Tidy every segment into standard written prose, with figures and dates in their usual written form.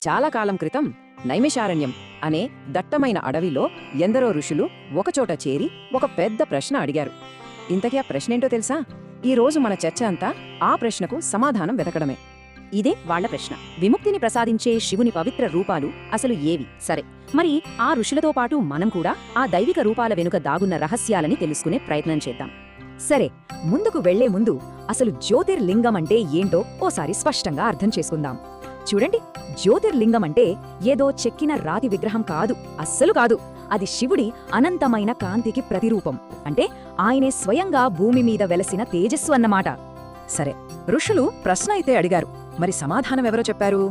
చాలా కాలం క్రితం నైమిషారణ్యం అనే దట్టమైన అడవిలో ఎందరో ఋషులు ఒకచోట చేరి ఒక పెద్ద ప్రశ్న అడిగారు. ఇంతకీ ఆ ప్రశ్నేంటో తెలుసా? ఈ రోజు మన చర్చ అంతా ఆ ప్రశ్నకు సమాధానం వెతకడమే. ఇదే వాళ్ల ప్రశ్న. విముక్తిని ప్రసాదించే శివుని పవిత్ర రూపాలు అసలు ఏవి? సరే, మరి ఆ ఋషులతో పాటు మనం కూడా ఆ దైవిక రూపాల వెనుక దాగున్న రహస్యాలని తెలుసుకునే ప్రయత్నం చేద్దాం. సరే, ముందుకు వెళ్లే ముందు అసలు జ్యోతిర్లింగం అంటే ఏంటో ఓసారి స్పష్టంగా అర్థం చేసుకుందాం. చూడండి, జ్యోతిర్లింగం అంటే ఏదో చెక్కిన రాతి విగ్రహం కాదు, అస్సలు కాదు. అది శివుడి అనంతమైన కాంతికి ప్రతిరూపం. అంటే ఆయనే స్వయంగా భూమి మీద వెలసిన తేజస్సు అన్నమాట. సరే, ఋషులు ప్రశ్న అయితే అడిగారు, మరి సమాధానం ఎవరో చెప్పారు?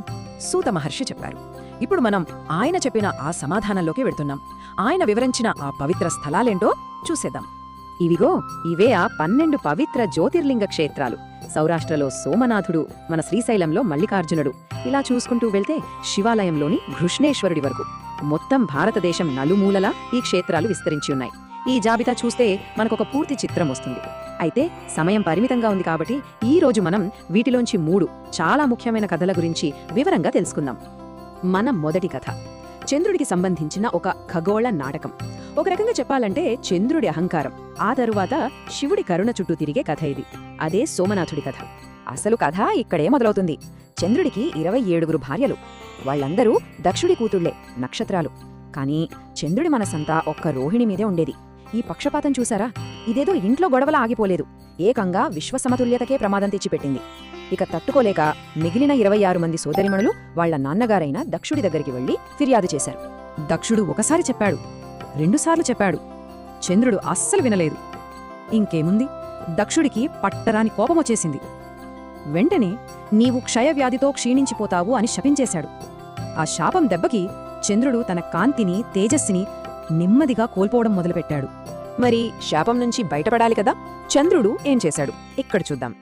సూత మహర్షి చెప్పారు. ఇప్పుడు మనం ఆయన చెప్పిన ఆ సమాధానంలోకి వెళ్తున్నాం. ఆయన వివరించిన ఆ పవిత్ర స్థలాలేంటో చూసేద్దాం. ఇవిగో, ఇవే ఆ 12 పవిత్ర జ్యోతిర్లింగ క్షేత్రాలు. సౌరాష్ట్రలో సోమనాథుడు, మన శ్రీశైలంలో మల్లికార్జునుడు, ఇలా చూసుకుంటూ వెళ్తే శివాలయంలోని ఘృష్ణేశ్వరుడి వరకు మొత్తం భారతదేశం నలుమూలలా ఈ క్షేత్రాలు విస్తరించి ఉన్నాయి. ఈ జాబితా చూస్తే మనకొక పూర్తి చిత్రం వస్తుంది. అయితే సమయం పరిమితంగా ఉంది కాబట్టి ఈ రోజు మనం వీటిలోంచి 3 చాలా ముఖ్యమైన కథల గురించి వివరంగా తెలుసుకుందాం. మన మొదటి కథ చంద్రుడికి సంబంధించిన ఒక ఖగోళ నాటకం. ఒక రకంగా చెప్పాలంటే చంద్రుడి అహంకారం, ఆ తరువాత శివుడి కరుణ చుట్టూ తిరిగే కథ ఇది. అదే సోమనాథుడి కథ. అసలు కథ ఇక్కడే మొదలవుతుంది. చంద్రుడికి 27 భార్యలు. వాళ్లందరూ దక్షుడి కూతుళ్లే, నక్షత్రాలు. కానీ చంద్రుడి మనసంతా ఒక్క రోహిణి మీదే ఉండేది. ఈ పక్షపాతం చూసారా? ఇదేదో ఇంట్లో గొడవలా ఆగిపోలేదు, ఏకంగా విశ్వసమతుల్యతకే ప్రమాదం తెచ్చిపెట్టింది. ఇక తట్టుకోలేక మిగిలిన 26 మంది సోదరిమణులు వాళ్ల నాన్నగారైన దక్షుడి దగ్గరికి వెళ్లి ఫిర్యాదు చేశారు. దక్షుడు ఒకసారి చెప్పాడు, 2 సార్లు చెప్పాడు. చంద్రుడు అస్సలు వినలేదు. ఇంకేముంది, దక్షుడికి పట్టరాని కోపమొచ్చేసింది. వెంటనే నీవు క్షయవ్యాధితో క్షీణించిపోతావు అని శపించేశాడు. ఆ శాపం దెబ్బకి చంద్రుడు తన కాంతిని, తేజస్సుని నెమ్మదిగా కోల్పోవడం మొదలుపెట్టాడు. మరి శాపం నుంచి బయటపడాలి కదా, చంద్రుడు ఏం చేశాడు ఇక్కడ చూద్దాం.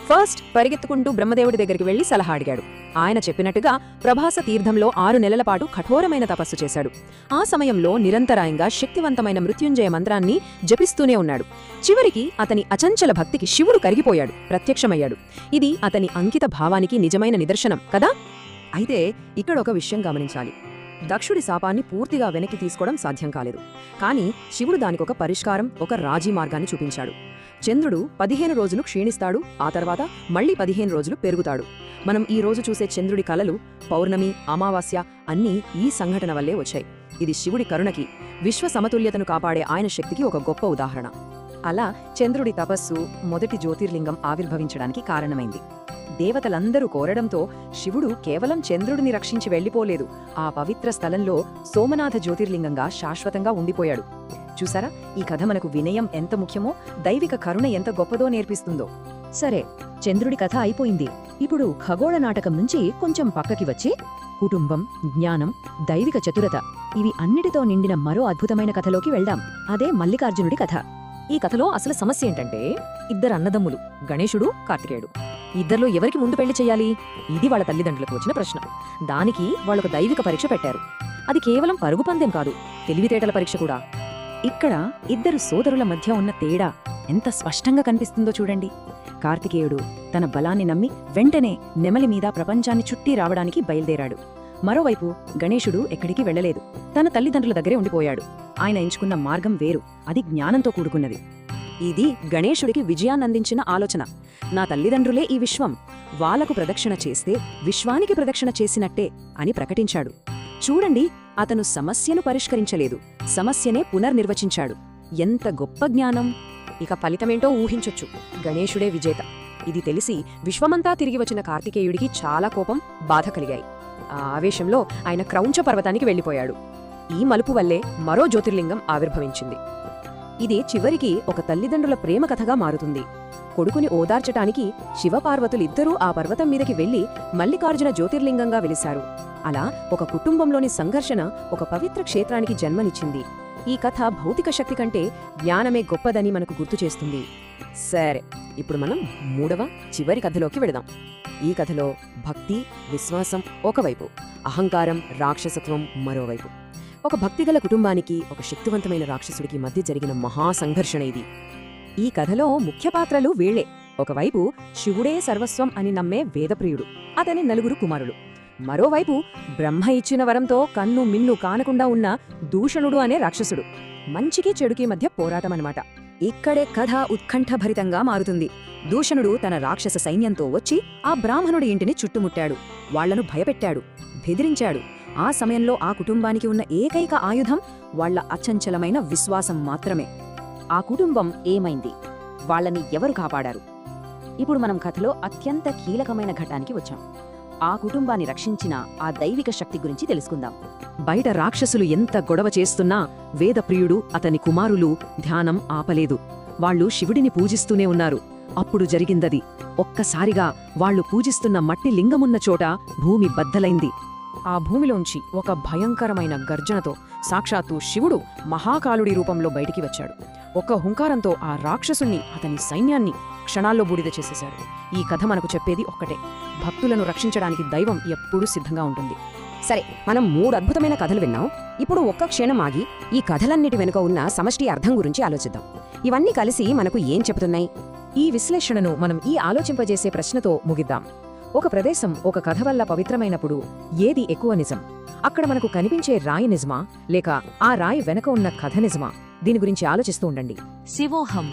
ఫస్ట్ పరిగెత్తుకుంటూ బ్రహ్మదేవుడి దగ్గరికి వెళ్లి సలహా అడిగాడు. ఆయన చెప్పినట్టుగా ప్రభాస తీర్థంలో 6 నెలల పాటు కఠోరమైన తపస్సు చేశాడు. ఆ సమయంలో నిరంతరాయంగా శక్తివంతమైన మృత్యుంజయ మంత్రాన్ని జపిస్తూనే ఉన్నాడు. చివరికి అతని అచంచల భక్తికి శివుడు కరిగిపోయాడు, ప్రత్యక్షమయ్యాడు. ఇది అతని అంకిత భావానికి నిజమైన నిదర్శనం కదా. అయితే ఇక్కడ ఒక విషయం గమనించాలి. దక్షుడి శాపాన్ని పూర్తిగా వెనక్కి తీసుకోవడం సాధ్యం కాలేదు. కానీ శివుడు దానికొక పరిష్కారం, ఒక రాజీ మార్గాన్ని చూపించాడు. చంద్రుడు 15 రోజులు క్షీణిస్తాడు, ఆ తర్వాత మళ్లీ 15 రోజులు పెరుగుతాడు. మనం ఈ రోజు చూసే చంద్రుడి కలలు, పౌర్ణమి, అమావాస్య అన్నీ ఈ సంఘటన వల్లే వచ్చాయి. ఇది శివుడి కరుణకి, విశ్వ సమతుల్యతను కాపాడే ఆయన శక్తికి ఒక గొప్ప ఉదాహరణ. అలా చంద్రుడి తపస్సు మొదటి జ్యోతిర్లింగం ఆవిర్భవించడానికి కారణమైంది. దేవతలందరూ కోరడంతో శివుడు కేవలం చంద్రుడిని రక్షించి వెళ్లిపోలేదు, ఆ పవిత్ర స్థలంలో సోమనాథ జ్యోతిర్లింగంగా శాశ్వతంగా ఉండిపోయాడు. చూసారా, ఈ కథ మనకు వినయం ఎంత ముఖ్యమో, దైవిక కరుణ ఎంత గొప్పదో నేర్పిస్తుందో. సరే, చంద్రుడి కథ అయిపోయింది. ఇప్పుడు ఖగోళ నాటకం నుంచి కొంచెం పక్కకి వచ్చి కుటుంబం, జ్ఞానం, దైవిక చతురత, ఇవి అన్నిటితో నిండిన మరో అద్భుతమైన కథలోకి వెళ్దాం. అదే మల్లికార్జునుడి కథ. ఈ కథలో అసలు సమస్య ఏంటంటే, 2 అన్నదమ్ములు, గణేశుడు, కార్తికేయుడు. ఇద్దరిలో ఎవరికి ముందు పెళ్లి చెయ్యాలి? ఇది వాళ్ళ తల్లిదండ్రులకు వచ్చిన ప్రశ్న. దానికి వాళ్ళొక దైవిక పరీక్ష పెట్టారు. అది కేవలం పరుగు పందెం కాదు, తెలివితేటల పరీక్ష కూడా. ఇక్కడ 2 సోదరుల మధ్య ఉన్న తేడా ఎంత స్పష్టంగా కనిపిస్తుందో చూడండి. కార్తికేయుడు తన బలాన్ని నమ్మి వెంటనే నెమలి మీద ప్రపంచాన్ని చుట్టి రావడానికి బయలుదేరాడు. మరోవైపు గణేశుడు ఎక్కడికి వెళ్లలేదు, తన తల్లిదండ్రుల దగ్గరే ఉండిపోయాడు. ఆయన ఎంచుకున్న మార్గం వేరు, అది జ్ఞానంతో కూడుకున్నది. ఇది గణేశుడికి విజయాన్నందించిన ఆలోచన. నా తల్లిదండ్రులే ఈ విశ్వం, వాళ్లకు ప్రదక్షిణ చేస్తే విశ్వానికి ప్రదక్షిణ చేసినట్టే అని ప్రకటించాడు. చూడండి, అతను సమస్యను పరిష్కరించలేదు, సమస్యనే పునర్నిర్వచించాడు. ఎంత గొప్ప జ్ఞానం! ఇక ఫలితమేంటో ఊహించొచ్చు. గణేశుడే విజేత. ఇది తెలిసి విశ్వమంతా తిరిగి వచ్చిన కార్తికేయుడికి చాలా కోపం, బాధ కలిగాయి. ఆ ఆవేశంలో ఆయన క్రౌంచ పర్వతానికి వెళ్లిపోయాడు. ఈ మలుపు వల్లే మరో జ్యోతిర్లింగం ఆవిర్భవించింది. ఇది చివరికి ఒక తల్లిదండ్రుల ప్రేమ కథగా మారుతుంది. కొడుకుని ఓదార్చటానికి శివపార్వతులిద్దరూ ఆ పర్వతం మీదకి వెళ్లి మల్లికార్జున జ్యోతిర్లింగంగా వెలిశారు. అలా ఒక కుటుంబంలోని సంఘర్షణ ఒక పవిత్ర క్షేత్రానికి జన్మనిచ్చింది. ఈ కథ భౌతిక శక్తి కంటే జ్ఞానమే గొప్పదని మనకు గుర్తు చేస్తుంది. సరే, ఇప్పుడు మనం 3వ చివరి కథలోకి వెళదాం. ఈ కథలో భక్తి, విశ్వాసం ఒకవైపు, అహంకారం, రాక్షసత్వం మరోవైపు. ఒక భక్తిగల కుటుంబానికి, ఒక శక్తివంతమైన రాక్షసుడికి మధ్య జరిగిన మహాసంఘర్షణ ఇది. ఈ కథలో ముఖ్య పాత్రలు వీళ్లే. ఒకవైపు శివుడే సర్వస్వం అని నమ్మే వేదప్రియుడు, అతని 4 కుమారులు. మరోవైపు బ్రహ్మ ఇచ్చిన వరంతో కన్ను మిన్ను కానకుండా ఉన్న దూషణుడు అనే రాక్షసుడు. మంచికి చెడుకి మధ్య పోరాటమన్నమాట. ఇక్కడే కథ ఉత్కంఠభరితంగా మారుతుంది. దూషణుడు తన రాక్షస సైన్యంతో వచ్చి ఆ బ్రాహ్మణుడి ఇంటిని చుట్టుముట్టాడు. వాళ్లను భయపెట్టాడు, బెదిరించాడు. ఆ సమయంలో ఆ కుటుంబానికి ఉన్న ఏకైక ఆయుధం వాళ్ల అచంచలమైన విశ్వాసం మాత్రమే. ఆ కుటుంబం ఏమైంది? వాళ్ళని ఎవరు కాపాడారు? ఇప్పుడు మనం కథలో అత్యంత కీలకమైన ఘట్టానికి వచ్చాం. ఆ కుటుంబాన్ని రక్షించిన ఆ దైవిక శక్తి గురించి తెలుసుకుందాం. బయట రాక్షసులు ఎంత గొడవ చేస్తున్నా వేదప్రియుడు అతని కుమారులు ధ్యానం ఆపలేదు. వాళ్లు శివుడిని పూజిస్తూనే ఉన్నారు. అప్పుడు జరిగిందది. ఒక్కసారిగా వాళ్లు పూజిస్తున్న మట్టి లింగమున్న చోట భూమి బద్దలైంది. ఆ భూమిలోంచి ఒక భయంకరమైన గర్జనతో సాక్షాత్తు శివుడు మహాకాలుడి రూపంలో బయటికి వచ్చాడు. ఒక్క హుంకారంతో ఆ రాక్షసుల్ని, అతని సైన్యాన్ని క్షణాల్లో బూడిద చేసేశాడు. ఈ కథ మనకు చెప్పేది ఒక్కటే: భక్తులను రక్షించడానికి దైవం ఎప్పుడూ సిద్ధంగా ఉంటుంది. సరే, మనం 3 అద్భుతమైన కథలు విన్నాం. ఇప్పుడు ఒక్క క్షణం ఆగి ఈ కథలన్నిటి వెనుక ఉన్న సమష్టి అర్థం గురించి ఆలోచిద్దాం. ఇవన్నీ కలిసి మనకు ఏం చెబుతున్నాయి? ఈ విశ్లేషణను మనం ఈ ఆలోచింపజేసే ప్రశ్నతో ముగిద్దాం. ఒక ప్రదేశం ఒక కథ వల్ల పవిత్రమైనప్పుడు ఏది ఎక్కువ నిజం? అక్కడ మనకు కనిపించే రాయి నిజమా, లేక ఆ రాయి వెనక ఉన్న కథ నిజమా? దీని గురించి ఆలోచిస్తూ ఉండండి. శివోహం.